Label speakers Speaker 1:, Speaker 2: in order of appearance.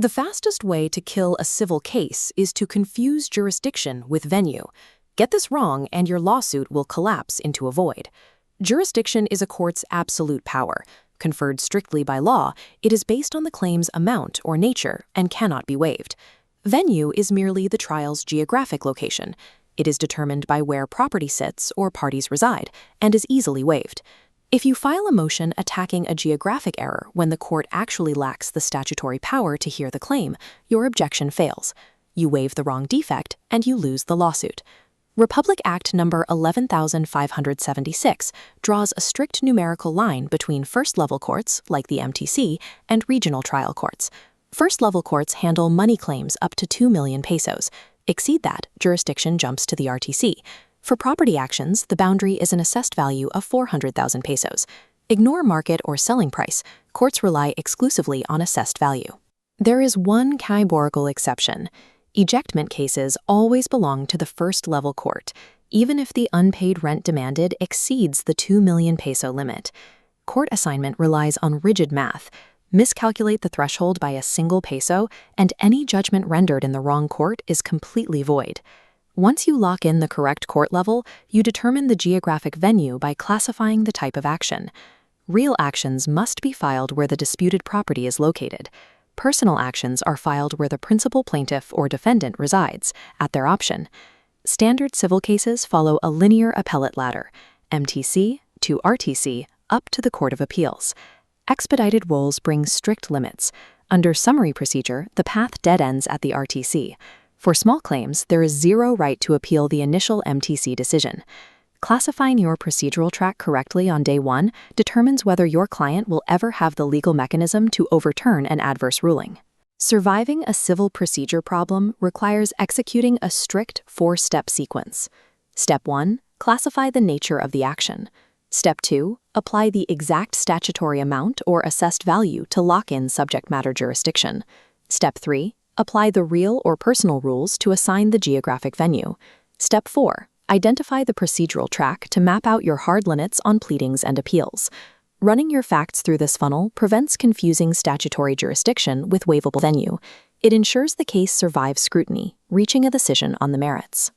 Speaker 1: The fastest way to kill a civil case is to confuse jurisdiction with venue. Get this wrong and your lawsuit will collapse into a void. Jurisdiction is a court's absolute power. Conferred strictly by law, it is based on the claim's amount or nature and cannot be waived. Venue is merely the trial's geographic location. It is determined by where property sits or parties reside and is easily waived. If you file a motion attacking a geographic error when the court actually lacks the statutory power to hear the claim, your objection fails. You waive the wrong defect and you lose the lawsuit. Republic Act number 11,576 draws a strict numerical line between first-level courts, like the MTC, and regional trial courts. First-level courts handle money claims up to 2 million pesos. Exceed that, jurisdiction jumps to the RTC. For property actions, the boundary is an assessed value of 400,000 pesos. Ignore market or selling price. Courts rely exclusively on assessed value. There is one categorical exception. Ejectment cases always belong to the first-level court, even if the unpaid rent demanded exceeds the 2 million peso limit. Court assignment relies on rigid math. Miscalculate the threshold by a single peso, and any judgment rendered in the wrong court is completely void. Once you lock in the correct court level, you determine the geographic venue by classifying the type of action. Real actions must be filed where the disputed property is located. Personal actions are filed where the principal plaintiff or defendant resides, at their option. Standard civil cases follow a linear appellate ladder, MTC to RTC, up to the Court of Appeals. Expedited roles bring strict limits. Under summary procedure, the path dead ends at the RTC. For small claims, there is zero right to appeal the initial MTC decision. Classifying your procedural track correctly on day one determines whether your client will ever have the legal mechanism to overturn an adverse ruling. Surviving a civil procedure problem requires executing a strict 4-step sequence. Step 1, classify the nature of the action. Step 2, apply the exact statutory amount or assessed value to lock in subject matter jurisdiction. Step 3, apply the real or personal rules to assign the geographic venue. Step 4, identify the procedural track to map out your hard limits on pleadings and appeals. Running your facts through this funnel prevents confusing statutory jurisdiction with waivable venue. It ensures the case survives scrutiny, reaching a decision on the merits.